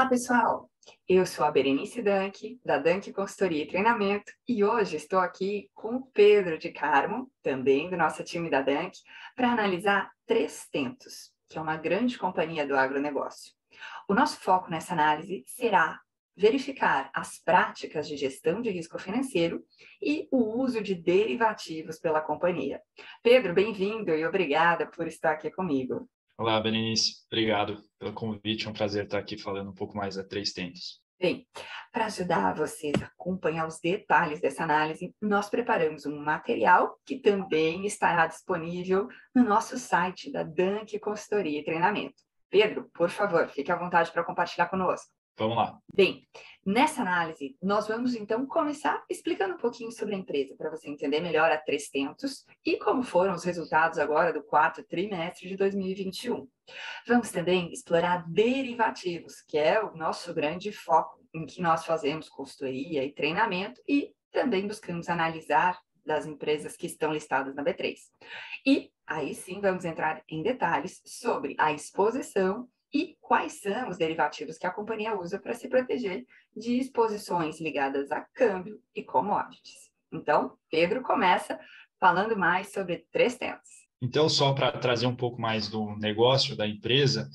Pessoal! Eu sou a Berenice Danck, da Danck Consultoria e Treinamento, e hoje estou aqui com o Pedro de Carmo, também do nosso time da Danck, para analisar 3tentos, que é uma grande companhia do agronegócio. O nosso foco nessa análise será verificar as práticas de gestão de risco financeiro e o uso de derivativos pela companhia. Pedro, bem-vindo e obrigada por estar aqui comigo. Olá, Berenice. Obrigado pelo convite. É um prazer estar aqui falando um pouco mais da 3tentos. Bem, para ajudar vocês a acompanhar os detalhes dessa análise, nós preparamos um material que também estará disponível no nosso site da Danck Consultoria e Treinamento. Pedro, por favor, fique à vontade para compartilhar conosco. Vamos lá. Bem, nessa análise, nós vamos então começar explicando um pouquinho sobre a empresa, para você entender melhor a 3tentos e como foram os resultados agora do quarto trimestre de 2021. Vamos também explorar derivativos, que é o nosso grande foco, em que nós fazemos consultoria e treinamento e também buscamos analisar das empresas que estão listadas na B3. E aí sim vamos entrar em detalhes sobre a exposição e quais são os derivativos que a companhia usa para se proteger de exposições ligadas a câmbio e commodities. Então, Pedro começa falando mais sobre 3tentos. Então, só para trazer um pouco mais do negócio da empresa,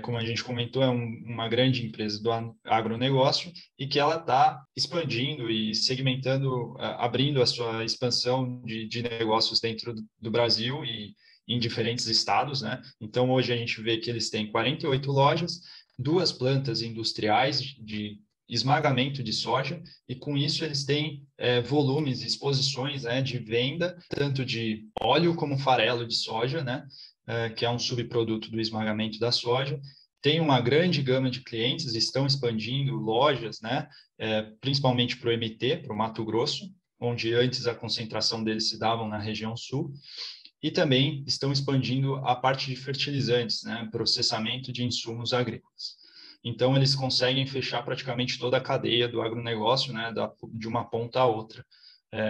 como a gente comentou, é uma grande empresa do agronegócio e que ela está expandindo e segmentando, abrindo a sua expansão de negócios dentro do Brasil e em diferentes estados, né? Então, hoje a gente vê que eles têm 48 lojas, 2 plantas industriais de esmagamento de soja, e com isso eles têm volumes, exposições, né, de venda, tanto de óleo como farelo de soja, né, que é um subproduto do esmagamento da soja. Tem uma grande gama de clientes, estão expandindo lojas, né, principalmente para o MT, para o Mato Grosso, onde antes a concentração deles se dava na região sul, e também estão expandindo a parte de fertilizantes, né, processamento de insumos agrícolas. Então, eles conseguem fechar praticamente toda a cadeia do agronegócio, né, de uma ponta a outra,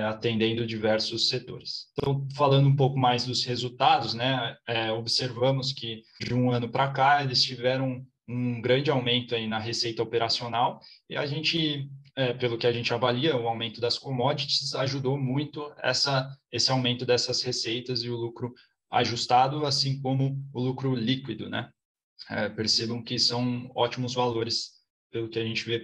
atendendo diversos setores. Então, falando um pouco mais dos resultados, né, observamos que de um ano para cá eles tiveram um grande aumento aí na receita operacional e a gente, pelo que a gente avalia, o aumento das commodities ajudou muito esse aumento dessas receitas e o lucro ajustado, assim como o lucro líquido, né? Percebam que são ótimos valores pelo que a gente vê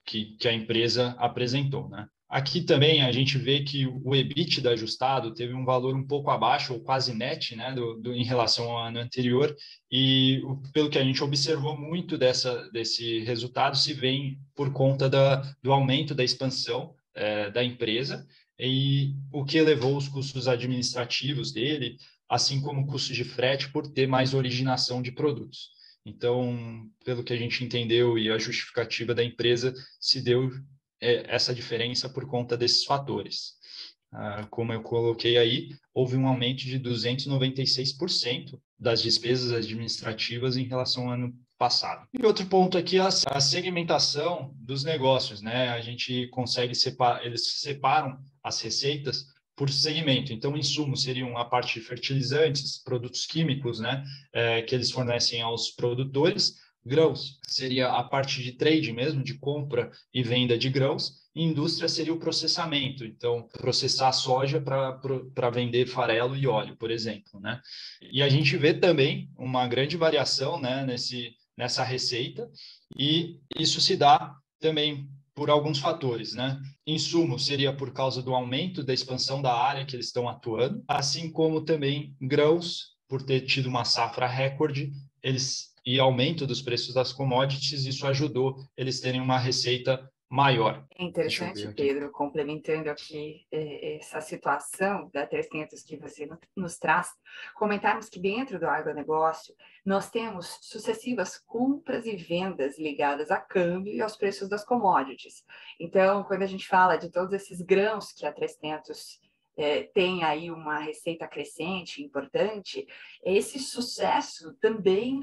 que a empresa apresentou, né? Aqui também a gente vê que o EBITDA ajustado teve um valor um pouco abaixo, ou quase net, né, em relação ao ano anterior, e pelo que a gente observou muito desse resultado se vem por conta do aumento da expansão da empresa, e o que elevou os custos administrativos dele, assim como o custo de frete por ter mais originação de produtos. Então, pelo que a gente entendeu e a justificativa da empresa, se deu essa diferença por conta desses fatores. Como eu coloquei aí, houve um aumento de 296% das despesas administrativas em relação ao ano passado. E outro ponto aqui é a segmentação dos negócios, né? A gente consegue eles separam as receitas por segmento. Então, insumos seriam a parte de fertilizantes, produtos químicos, né, que eles fornecem aos produtores. Grãos seria a parte de trade mesmo, de compra e venda de grãos. E indústria seria o processamento. Então, processar soja para vender farelo e óleo, por exemplo, né? E a gente vê também uma grande variação, né, nessa receita, e isso se dá também por alguns fatores, né? Insumo seria por causa do aumento da expansão da área que eles estão atuando, assim como também grãos, por ter tido uma safra recorde, e aumento dos preços das commodities, isso ajudou eles terem uma receita maior. É interessante, Pedro, complementando aqui essa situação da 3tentos que você nos traz, comentarmos que dentro do agronegócio nós temos sucessivas compras e vendas ligadas a câmbio e aos preços das commodities. Então, quando a gente fala de todos esses grãos que a 3tentos tem aí uma receita crescente, importante, esse sucesso também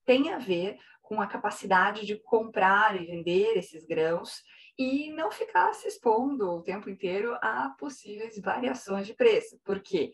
tem a ver com a capacidade de comprar e vender esses grãos e não ficar se expondo o tempo inteiro a possíveis variações de preço. Porque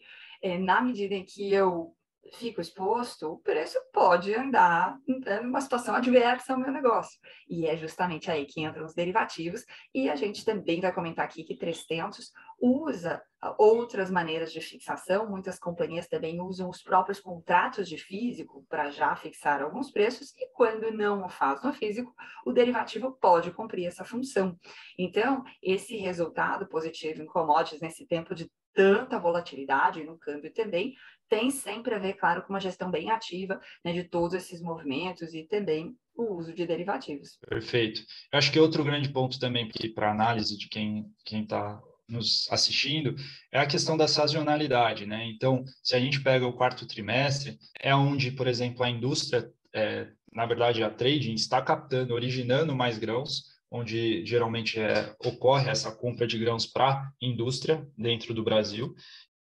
na medida em que eu fico exposto, o preço pode andar numa situação adversa ao meu negócio. E é justamente aí que entram os derivativos. E a gente também vai comentar aqui que 300 usa outras maneiras de fixação. Muitas companhias também usam os próprios contratos de físico para já fixar alguns preços. E quando não o faz no físico, o derivativo pode cumprir essa função. Então, esse resultado positivo em commodities nesse tempo de tanta volatilidade no câmbio também tem sempre a ver, claro, com uma gestão bem ativa, né, de todos esses movimentos e também o uso de derivativos. Perfeito. Eu acho que outro grande ponto também para análise de quem está nos assistindo é a questão da sazonalidade, né? Então, se a gente pega o quarto trimestre, é onde, por exemplo, a indústria, na verdade, a trading está captando, originando mais grãos, onde geralmente ocorre essa compra de grãos para a indústria dentro do Brasil.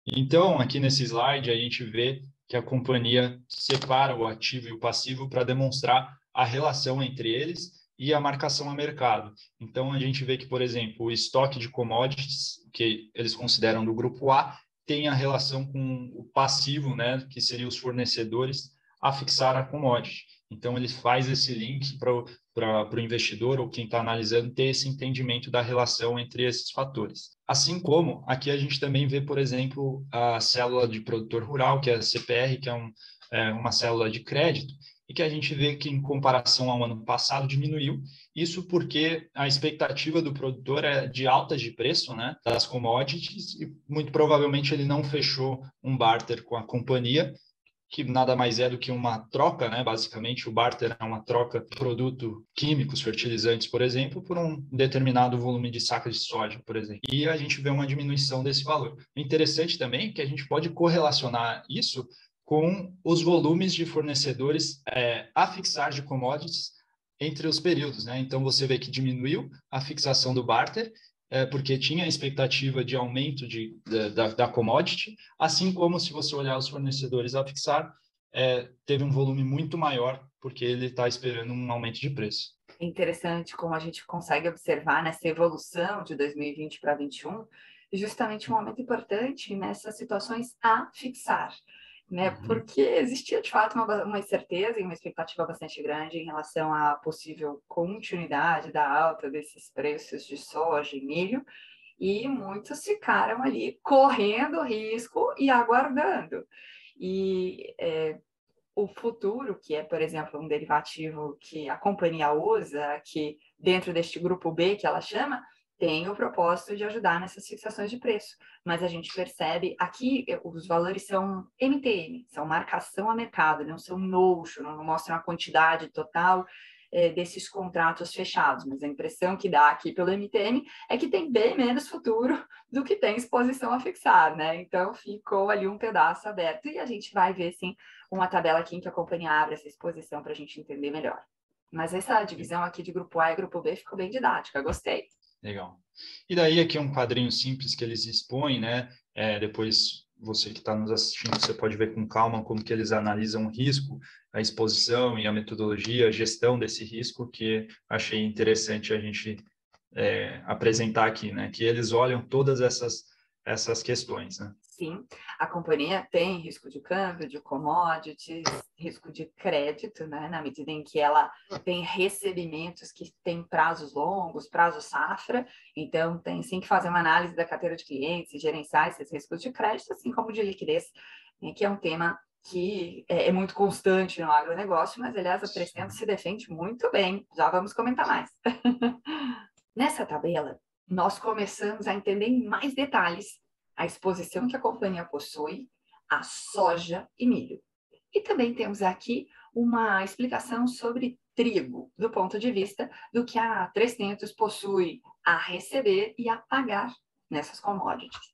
Então, aqui nesse slide, a gente vê que a companhia separa o ativo e o passivo para demonstrar a relação entre eles e a marcação a mercado. Então, a gente vê que, por exemplo, o estoque de commodities, que eles consideram do grupo A, tem a relação com o passivo, né, que seriam os fornecedores, a fixar a commodity. Então, ele faz esse link para o investidor ou quem está analisando ter esse entendimento da relação entre esses fatores. Assim como aqui a gente também vê, por exemplo, a célula de produtor rural, que é a CPR, que é uma célula de crédito, e que a gente vê que, em comparação ao ano passado, diminuiu. Isso porque a expectativa do produtor é de altas de preço, né, das commodities, e muito provavelmente ele não fechou um barter com a companhia, que nada mais é do que uma troca, né? Basicamente, o barter é uma troca de produto químicos, fertilizantes, por exemplo, por um determinado volume de saca de soja, por exemplo. E a gente vê uma diminuição desse valor. O interessante também é que a gente pode correlacionar isso com os volumes de fornecedores a fixar de commodities entre os períodos, né? Então, você vê que diminuiu a fixação do barter, porque tinha a expectativa de aumento da commodity, assim como se você olhar os fornecedores a fixar, teve um volume muito maior, porque ele está esperando um aumento de preço. É interessante como a gente consegue observar nessa evolução de 2020 para 2021, justamente um momento importante nessas situações a fixar. Né? Porque existia, de fato, uma incerteza e uma expectativa bastante grande em relação à possível continuidade da alta desses preços de soja e milho, e muitos ficaram ali correndo risco e aguardando. E o futuro, que é, por exemplo, um derivativo que a companhia usa, que dentro deste grupo B, que ela chama, tem o propósito de ajudar nessas fixações de preço. Mas a gente percebe aqui, os valores são MTM, são marcação a mercado, não são notion, não mostram a quantidade total desses contratos fechados, mas a impressão que dá aqui pelo MTM é que tem bem menos futuro do que tem exposição a fixar, né? Então ficou ali um pedaço aberto e a gente vai ver, sim, uma tabela aqui em que a companhia abre essa exposição para a gente entender melhor. Mas essa divisão aqui de grupo A e grupo B ficou bem didática, gostei. Legal. E daí aqui é um quadrinho simples que eles expõem, né? Depois você que está nos assistindo, você pode ver com calma como que eles analisam o risco, a exposição e a metodologia, a gestão desse risco, que achei interessante a gente apresentar aqui, né? Que eles olham todas essas questões, né? Sim, a companhia tem risco de câmbio, de commodities, risco de crédito, né? Na medida em que ela tem recebimentos que têm prazos longos, prazo safra, então tem sim que fazer uma análise da carteira de clientes e gerenciar esses riscos de crédito, assim como de liquidez, né? Que é um tema que é muito constante no agronegócio, mas aliás a 300 se defende muito bem, já vamos comentar mais. Nessa tabela, nós começamos a entender em mais detalhes a exposição que a companhia possui a soja e milho. E também temos aqui uma explicação sobre trigo, do ponto de vista do que a 300 possui a receber e a pagar nessas commodities.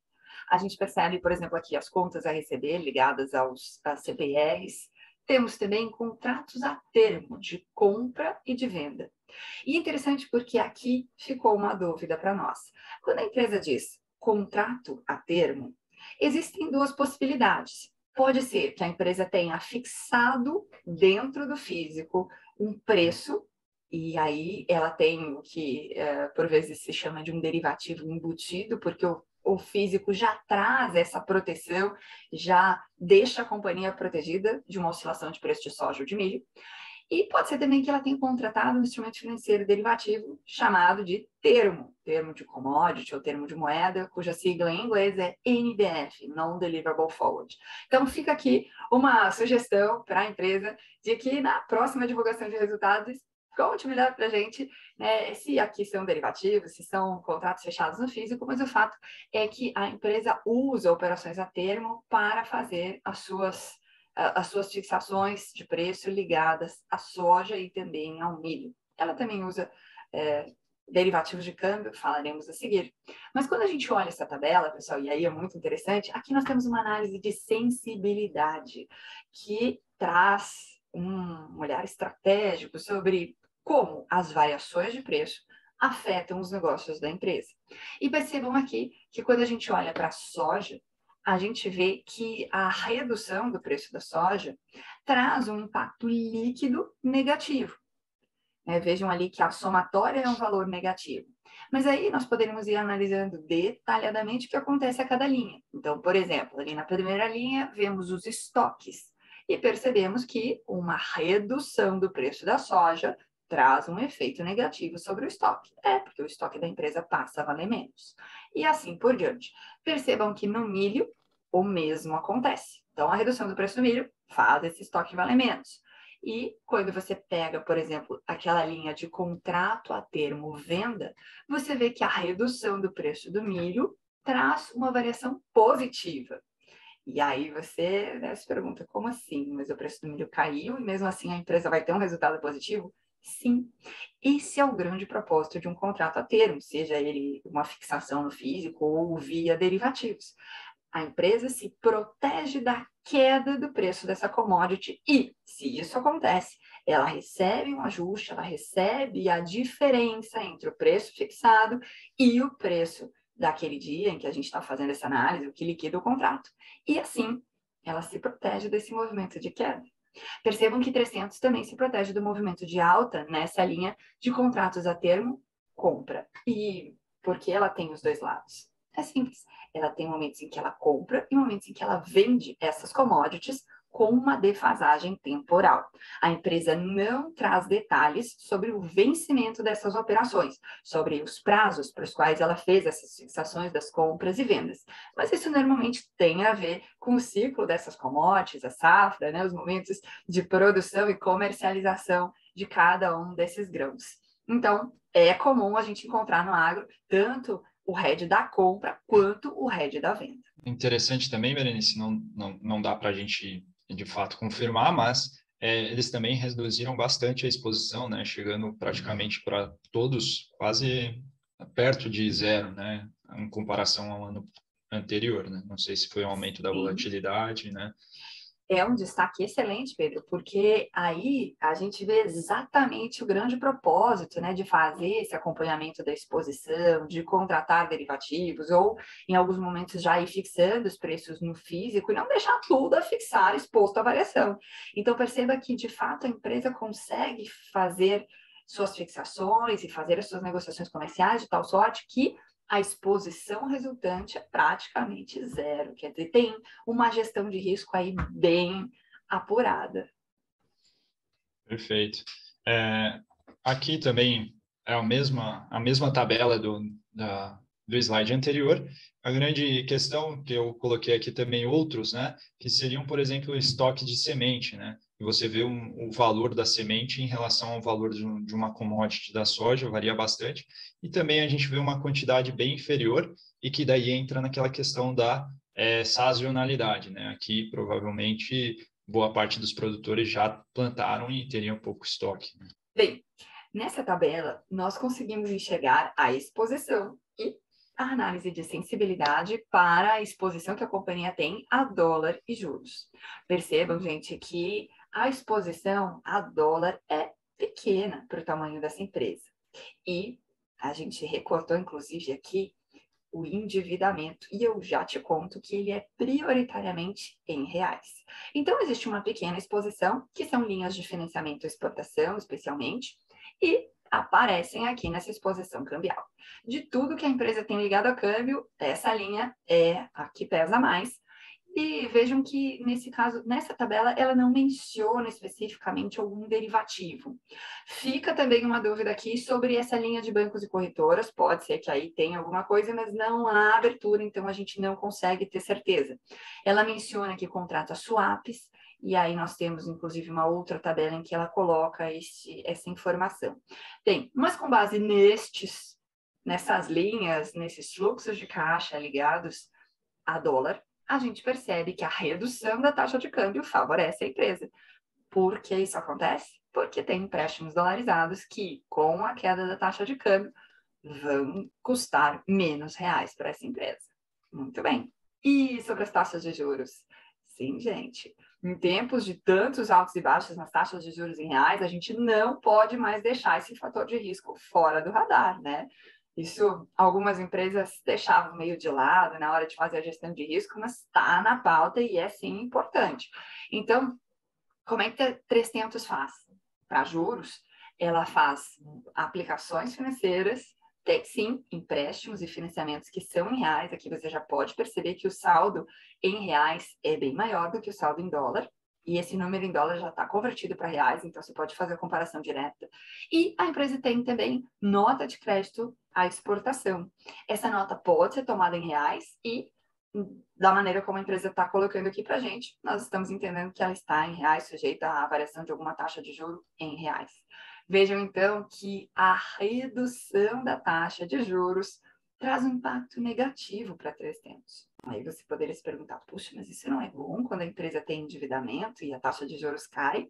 A gente percebe, por exemplo, aqui as contas a receber ligadas aos CPRs. Temos também contratos a termo de compra e de venda. E é interessante porque aqui ficou uma dúvida para nós. Quando a empresa diz contrato a termo, existem duas possibilidades. Pode ser que a empresa tenha fixado dentro do físico um preço E aí ela tem o que, por vezes, se chama de um derivativo embutido, porque o físico já traz essa proteção, já deixa a companhia protegida de uma oscilação de preço de soja ou de milho. E pode ser também que ela tenha contratado um instrumento financeiro derivativo chamado de termo de commodity ou termo de moeda, cuja sigla em inglês é NDF, Non-Deliverable Forward. Então, fica aqui uma sugestão para a empresa de que na próxima divulgação de resultados, conte melhor para a gente, né, se aqui são derivativos, se são contratos fechados no físico, mas o fato é que a empresa usa operações a termo para fazer as suas fixações de preço ligadas à soja e também ao milho. Ela também usa derivativos de câmbio, falaremos a seguir. Mas quando a gente olha essa tabela, pessoal, e aí é muito interessante, aqui nós temos uma análise de sensibilidade que traz um olhar estratégico sobre como as variações de preço afetam os negócios da empresa. E percebam aqui que quando a gente olha para a soja, a gente vê que a redução do preço da soja traz um impacto líquido negativo. Vejam ali que a somatória é um valor negativo. Mas aí nós poderíamos ir analisando detalhadamente o que acontece a cada linha. Então, por exemplo, ali na primeira linha, vemos os estoques e percebemos que uma redução do preço da soja traz um efeito negativo sobre o estoque. Porque o estoque da empresa passa a valer menos. E assim por diante. Percebam que no milho o mesmo acontece. Então, a redução do preço do milho faz esse estoque valer menos. E quando você pega, por exemplo, aquela linha de contrato a termo venda, você vê que a redução do preço do milho traz uma variação positiva. E aí você, né, se pergunta, como assim? Mas o preço do milho caiu e mesmo assim a empresa vai ter um resultado positivo? Sim. Esse é o grande propósito de um contrato a termo, seja ele uma fixação no físico ou via derivativos. A empresa se protege da queda do preço dessa commodity e, se isso acontece, ela recebe um ajuste, ela recebe a diferença entre o preço fixado e o preço daquele dia em que a gente está fazendo essa análise, o que liquida o contrato. E assim, ela se protege desse movimento de queda. Percebam que 300 também se protege do movimento de alta nessa linha de contratos a termo compra. E por que ela tem os dois lados? É simples. Ela tem momentos em que ela compra e momentos em que ela vende essas commodities com uma defasagem temporal. A empresa não traz detalhes sobre o vencimento dessas operações, sobre os prazos para os quais ela fez essas fixações das compras e vendas. Mas isso normalmente tem a ver com o ciclo dessas commodities, a safra, né, os momentos de produção e comercialização de cada um desses grãos. Então, é comum a gente encontrar no agro tanto o head da compra quanto o head da venda. Interessante também, Berenice, não dá para a gente, de fato, confirmar, mas eles também reduziram bastante a exposição, né, chegando praticamente para todos quase perto de zero, né, em comparação ao ano anterior, né? Não sei se foi um aumento da volatilidade, né? É um destaque excelente, Pedro, porque aí a gente vê exatamente o grande propósito, né, de fazer esse acompanhamento da exposição, de contratar derivativos, ou em alguns momentos já ir fixando os preços no físico e não deixar tudo a fixar exposto à variação. Então, perceba que, de fato, a empresa consegue fazer suas fixações e fazer as suas negociações comerciais de tal sorte que a exposição resultante é praticamente zero. Quer dizer, tem uma gestão de risco aí bem apurada. Perfeito. Aqui também é a mesma tabela do slide anterior. A grande questão que eu coloquei aqui também outros, né, que seriam, por exemplo, o estoque de semente, né? E você vê o valor da semente em relação ao valor de uma commodity da soja, varia bastante. E também a gente vê uma quantidade bem inferior e que daí entra naquela questão da sazonalidade, né? Aqui, provavelmente, boa parte dos produtores já plantaram e teriam pouco estoque, né? Bem, nessa tabela, nós conseguimos enxergar a exposição e a análise de sensibilidade para a exposição que a companhia tem a dólar e juros. Percebam, gente, que a exposição a dólar é pequena para o tamanho dessa empresa. E a gente recortou, inclusive, aqui o endividamento. E eu já te conto que ele é prioritariamente em reais. Então, existe uma pequena exposição, que são linhas de financiamento e exportação, especialmente, e aparecem aqui nessa exposição cambial. De tudo que a empresa tem ligado a câmbio, essa linha é a que pesa mais. E vejam que, nesse caso, nessa tabela, ela não menciona especificamente algum derivativo. Fica também uma dúvida aqui sobre essa linha de bancos e corretoras. Pode ser que aí tenha alguma coisa, mas não há abertura, então a gente não consegue ter certeza. Ela menciona que contrata swaps, e aí nós temos, inclusive, uma outra tabela em que ela coloca essa informação. Tem, mas com base nessas linhas, nesses fluxos de caixa ligados a dólar, a gente percebe que a redução da taxa de câmbio favorece a empresa. Por que isso acontece? Porque tem empréstimos dolarizados que, com a queda da taxa de câmbio, vão custar menos reais para essa empresa. Muito bem. E sobre as taxas de juros? Sim, gente. Em tempos de tantos altos e baixos nas taxas de juros em reais, a gente não pode mais deixar esse fator de risco fora do radar, né? Isso algumas empresas deixavam meio de lado na hora de fazer a gestão de risco, mas está na pauta e é sim importante. Então, como é que a 300 faz? Para juros, ela faz aplicações financeiras, tem sim empréstimos e financiamentos que são em reais. Aqui você já pode perceber que o saldo em reais é bem maior do que o saldo em dólar. E esse número em dólar já está convertido para reais, então você pode fazer a comparação direta. E a empresa tem também nota de crédito à exportação. Essa nota pode ser tomada em reais e, da maneira como a empresa está colocando aqui para a gente, nós estamos entendendo que ela está em reais, sujeita à variação de alguma taxa de juros em reais. Vejam, então, que a redução da taxa de juros traz um impacto negativo para 300. Aí você poderia se perguntar, puxa, mas isso não é bom quando a empresa tem endividamento e a taxa de juros cai?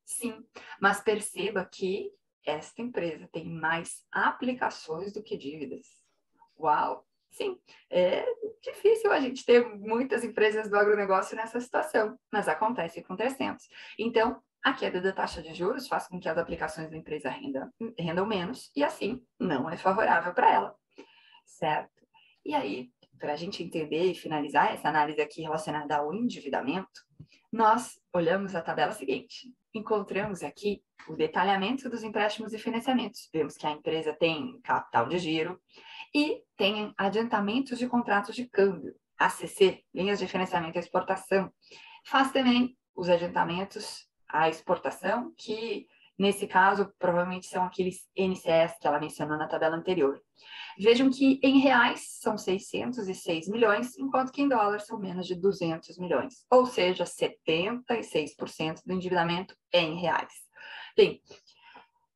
Sim, mas perceba que esta empresa tem mais aplicações do que dívidas. Uau! Sim, é difícil a gente ter muitas empresas do agronegócio nessa situação, mas acontece com 300. Então, a queda da taxa de juros faz com que as aplicações da empresa rendam menos e, assim, não é favorável para ela, certo? E aí, para a gente entender e finalizar essa análise aqui relacionada ao endividamento, nós olhamos a tabela seguinte. Encontramos aqui o detalhamento dos empréstimos e financiamentos. Vemos que a empresa tem capital de giro e tem adiantamentos de contratos de câmbio, ACC, linhas de financiamento à exportação. Faz também os adiantamentos à exportação, que nesse caso provavelmente são aqueles NCS que ela mencionou na tabela anterior. Vejam que em reais são 606 milhões, enquanto que em dólar são menos de 200 milhões, ou seja, 76% do endividamento é em reais. Bem,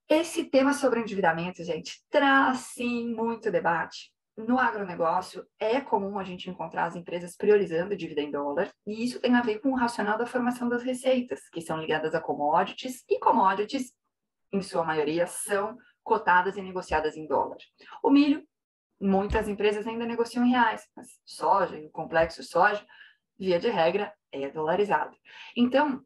esse tema sobre endividamento, gente, traz sim muito debate. No agronegócio, é comum a gente encontrar as empresas priorizando dívida em dólar, e isso tem a ver com o racional da formação das receitas, que são ligadas a commodities, e commodities, em sua maioria, são cotadas e negociadas em dólar. O milho, muitas empresas ainda negociam em reais, mas soja e o complexo soja, via de regra, é dolarizado. Então,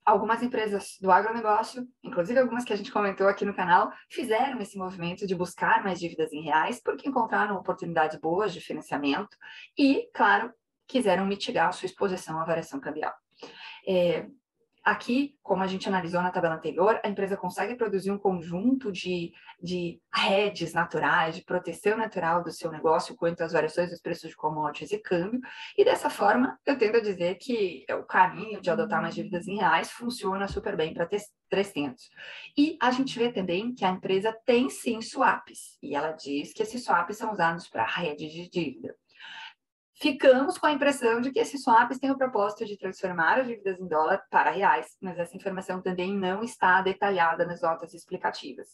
algumas empresas do agronegócio, inclusive algumas que a gente comentou aqui no canal, fizeram esse movimento de buscar mais dívidas em reais porque encontraram oportunidades boas de financiamento e, claro, quiseram mitigar a sua exposição à variação cambial. Aqui, como a gente analisou na tabela anterior, a empresa consegue produzir um conjunto de hedges naturais, de proteção natural do seu negócio quanto às variações dos preços de commodities e câmbio, e dessa forma eu tendo a dizer que o caminho de adotar mais dívidas em reais funciona super bem para 300. E a gente vê também que a empresa tem sim swaps, e ela diz que esses swaps são usados para hedge de dívida. Ficamos com a impressão de que esses swaps têm o propósito de transformar as dívidas em dólar para reais, mas essa informação também não está detalhada nas notas explicativas.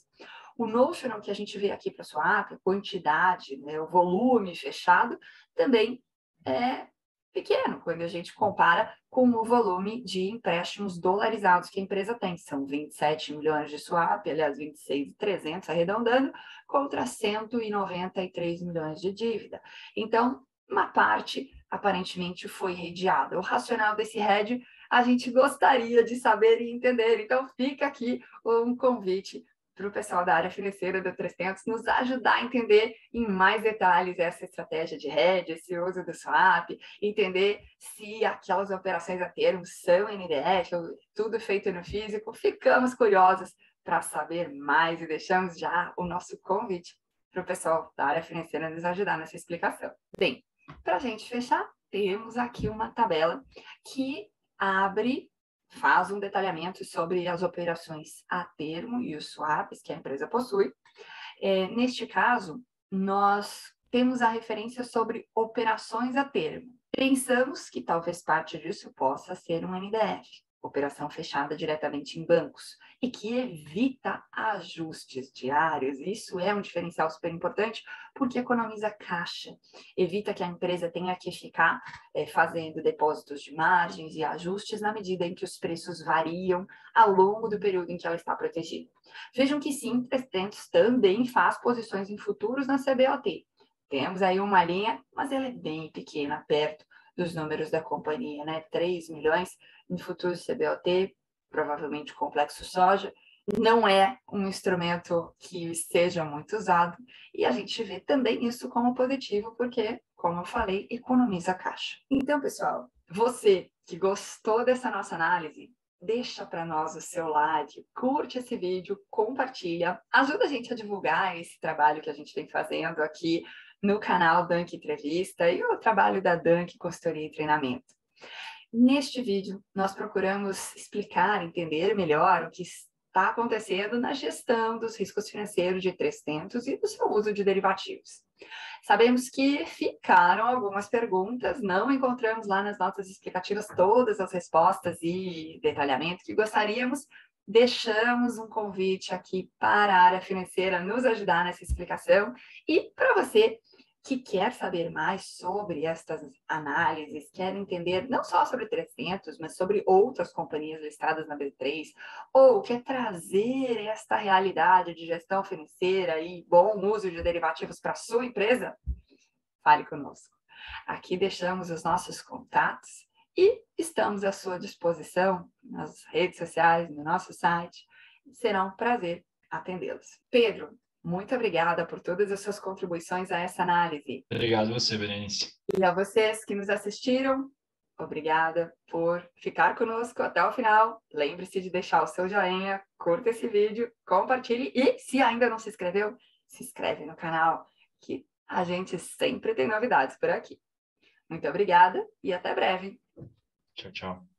O notional que a gente vê aqui para o swap, a quantidade, né, o volume fechado, também é pequeno quando a gente compara com o volume de empréstimos dolarizados que a empresa tem. São 27 milhões de swap, aliás, 26.300 arredondando, contra 193 milhões de dívida. Então, uma parte aparentemente foi hedgeada. O racional desse hedge a gente gostaria de saber e entender. Então, fica aqui um convite para o pessoal da área financeira do 300 nos ajudar a entender em mais detalhes essa estratégia de hedge, esse uso do swap, entender se aquelas operações a termo são NDF, ou tudo feito no físico. Ficamos curiosos para saber mais e deixamos já o nosso convite para o pessoal da área financeira nos ajudar nessa explicação. Bem, para a gente fechar, temos aqui uma tabela que faz um detalhamento sobre as operações a termo e os swaps que a empresa possui. Neste caso, nós temos a referência sobre operações a termo. Pensamos que talvez parte disso possa ser um NDF, operação fechada diretamente em bancos, e que evita ajustes diários. Isso é um diferencial super importante, porque economiza caixa, evita que a empresa tenha que ficar fazendo depósitos de margens e ajustes na medida em que os preços variam ao longo do período em que ela está protegida. Vejam que sim, 300 também faz posições em futuros na CBOT. Temos aí uma linha, mas ela é bem pequena, perto dos números da companhia, né? 3 milhões em futuros CBOT, provavelmente o complexo soja. Não é um instrumento que seja muito usado e a gente vê também isso como positivo, porque, como eu falei, economiza caixa. Então, pessoal, você que gostou dessa nossa análise, deixa para nós o seu like, curte esse vídeo, compartilha, ajuda a gente a divulgar esse trabalho que a gente vem fazendo aqui no canal Dunk Entrevista e o trabalho da Dunk Consultoria e Treinamento. Neste vídeo, nós procuramos explicar, entender melhor o que está acontecendo na gestão dos riscos financeiros de 300 e do seu uso de derivativos. Sabemos que ficaram algumas perguntas, não encontramos lá nas notas explicativas todas as respostas e detalhamento que gostaríamos. Deixamos um convite aqui para a área financeira nos ajudar nessa explicação e para você que quer saber mais sobre estas análises, quer entender não só sobre 300, mas sobre outras companhias listadas na B3, ou quer trazer esta realidade de gestão financeira e bom uso de derivativos para a sua empresa, fale conosco. Aqui deixamos os nossos contatos e estamos à sua disposição nas redes sociais, no nosso site. Será um prazer atendê-los. Pedro, muito obrigada por todas as suas contribuições a essa análise. Obrigado a você, Berenice. E a vocês que nos assistiram, obrigada por ficar conosco até o final. Lembre-se de deixar o seu joinha, curta esse vídeo, compartilhe e, se ainda não se inscreveu, se inscreve no canal, que a gente sempre tem novidades por aqui. Muito obrigada e até breve. Tchau, tchau.